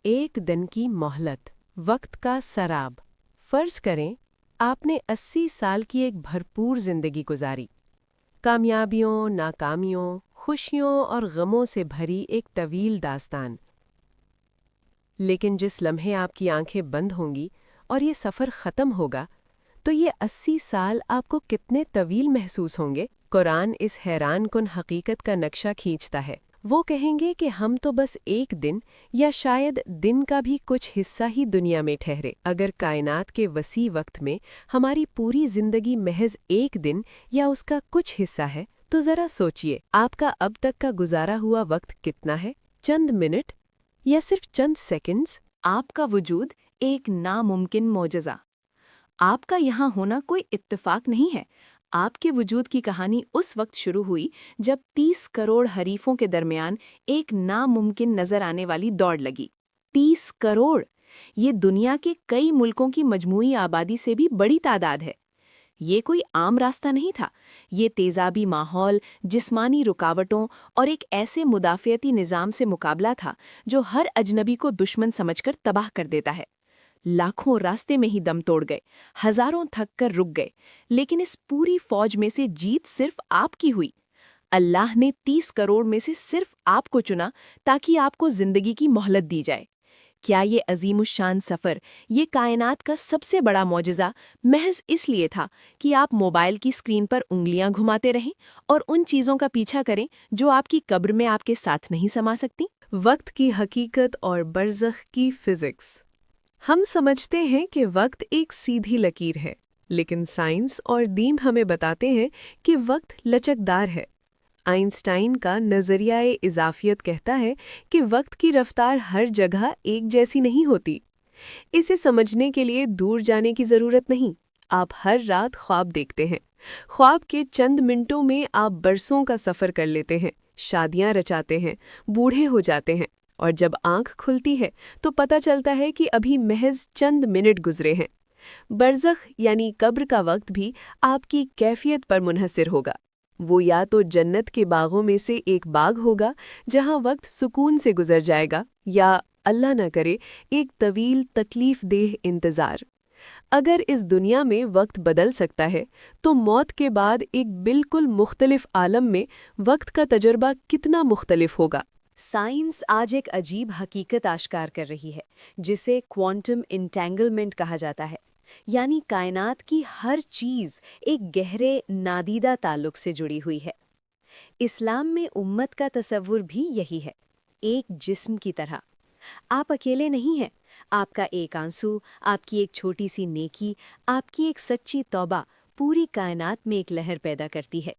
एक दिन की मोहलत, वक्त का सराब। फर्ज करें आपने 80 साल की एक भरपूर जिंदगी गुजारी, कामयाबियों, नाकामियों, खुशियों और गमों से भरी एक तवील दास्तान। लेकिन जिस लम्हे आपकी आंखें बंद होंगी और ये सफ़र ख़त्म होगा, तो ये 80 साल आपको कितने तवील महसूस होंगे। कुरान इस हैरानकुन हकीकत का नक्शा खींचता है। वो कहेंगे कि हम तो बस एक दिन या शायद दिन का भी कुछ हिस्सा ही दुनिया में ठहरे। अगर कायनात के वसी वक्त में हमारी पूरी जिंदगी महज एक दिन या उसका कुछ हिस्सा है, तो ज़रा सोचिए आपका अब तक का गुजारा हुआ वक्त कितना है? चंद मिनट या सिर्फ चंद सेकंड्स? आपका वजूद एक नामुमकिन मोजज़ा। आपका यहाँ होना कोई इत्तेफाक नहीं है। आपके वजूद की कहानी उस वक्त शुरू हुई जब 30 करोड़ हरीफों के दरमियान एक नामुमकिन नजर आने वाली दौड़ लगी। 30 करोड़! ये दुनिया के कई मुल्कों की मजमूई आबादी से भी बड़ी तादाद है। ये कोई आम रास्ता नहीं था। ये तेज़ाबी माहौल, जिस्मानी रुकावटों और एक ऐसे मुदाफ़ियती निज़ाम से मुकाबला था जो हर अजनबी को दुश्मन समझकर तबाह कर देता है। लाखों रास्ते में ही दम तोड़ गए, हजारों थक कर रुक गए, लेकिन इस पूरी फौज में से जीत सिर्फ आपकी हुई। अल्लाह ने 30 करोड़ में से सिर्फ आपको चुना ताकि आपको जिंदगी की मोहलत दी जाए। क्या ये अजीमुशान सफ़र, ये कायनात का सबसे बड़ा मौजज़ा महज इसलिए था कि आप मोबाइल की स्क्रीन पर उंगलियां घुमाते रहें और उन चीज़ों का पीछा करें जो आपकी कब्र में आपके साथ नहीं समा सकती? वक्त की हकीकत और बरज़ख की फ़िज़िक्स। हम समझते हैं कि वक्त एक सीधी लकीर है, लेकिन साइंस और दीन हमें बताते हैं कि वक्त लचकदार है। आइंस्टाइन का नज़रियाए इज़ाफ़ियत कहता है कि वक्त की रफ़्तार हर जगह एक जैसी नहीं होती। इसे समझने के लिए दूर जाने की ज़रूरत नहीं। आप हर रात ख्वाब देखते हैं। ख्वाब के चंद मिनटों में आप बरसों का सफ़र कर लेते हैं, शादियां रचाते हैं, बूढ़े हो जाते हैं, और जब आंख खुलती है तो पता चलता है कि अभी महज चंद मिनट गुजरे हैं। बरज़ख यानी कब्र का वक्त भी आपकी कैफियत पर मुनहसर होगा। वो या तो जन्नत के बागों में से एक बाग होगा जहां वक्त सुकून से गुजर जाएगा, या अल्लाह न करे एक तवील तकलीफ देह इंतज़ार। अगर इस दुनिया में वक्त बदल सकता है, तो मौत के बाद एक बिल्कुल मुख्तलिफ आलम में वक्त का तजुर्बा कितना मुख्तलिफ होगा। साइंस आज एक अजीब हकीकत आश्कार कर रही है, जिसे क्वांटम इंटेंगलमेंट कहा जाता है। यानी कायनात की हर चीज़ एक गहरे नादीदा ताल्लुक से जुड़ी हुई है। इस्लाम में उम्मत का तसव्वुर भी यही है, एक जिस्म की तरह। आप अकेले नहीं हैं। आपका एक आंसू, आपकी एक छोटी सी नेकी, आपकी एक सच्ची तौबा पूरी कायनात में एक लहर पैदा करती है।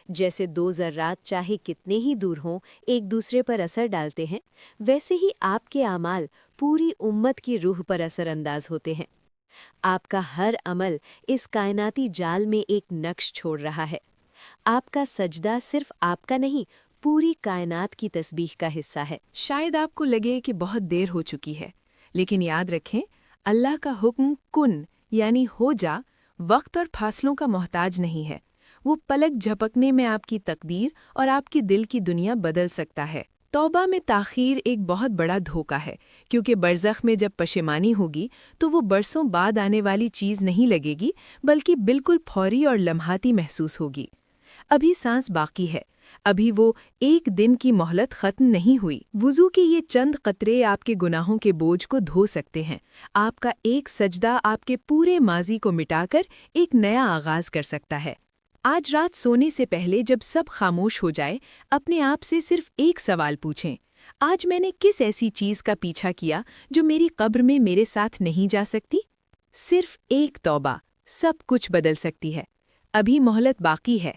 जैसे दो ज़र्रात चाहे कितने ही दूर हों एक दूसरे पर असर डालते हैं, वैसे ही आपके आमाल पूरी उम्मत की रूह पर असर अंदाज होते हैं। आपका हर अमल इस कायनाती जाल में एक नक्श छोड़ रहा है। आपका सजदा सिर्फ आपका नहीं, पूरी कायनात की तस्बीह का हिस्सा है। शायद आपको लगे कि बहुत देर हो चुकी है, लेकिन याद रखें, अल्लाह का हुक्म कुन यानी हो जा वक्त और फासलों का मोहताज नहीं है। वो पलक झपकने में आपकी तकदीर और आपकी दिल की दुनिया बदल सकता है। तौबा में ताख़ीर एक बहुत बड़ा धोखा है, क्योंकि बरज़ख में जब पशेमानी होगी तो वो बरसों बाद आने वाली चीज़ नहीं लगेगी, बल्कि बिल्कुल फौरी और लम्हाती महसूस होगी। अभी सांस बाकी है, अभी वो एक दिन की मोहलत ख़त्म नहीं हुई। वुज़ू के ये चंद कतरे आपके गुनाहों के बोझ को धो सकते हैं। आपका एक सजदा आपके पूरे माजी को मिटाकर एक नया आगाज़ कर सकता है। आज रात सोने से पहले जब सब खामोश हो जाए, अपने आप से सिर्फ एक सवाल पूछें, आज मैंने किस ऐसी चीज़ का पीछा किया जो मेरी कब्र में मेरे साथ नहीं जा सकती? सिर्फ एक तौबा सब कुछ बदल सकती है। अभी मोहलत बाकी है।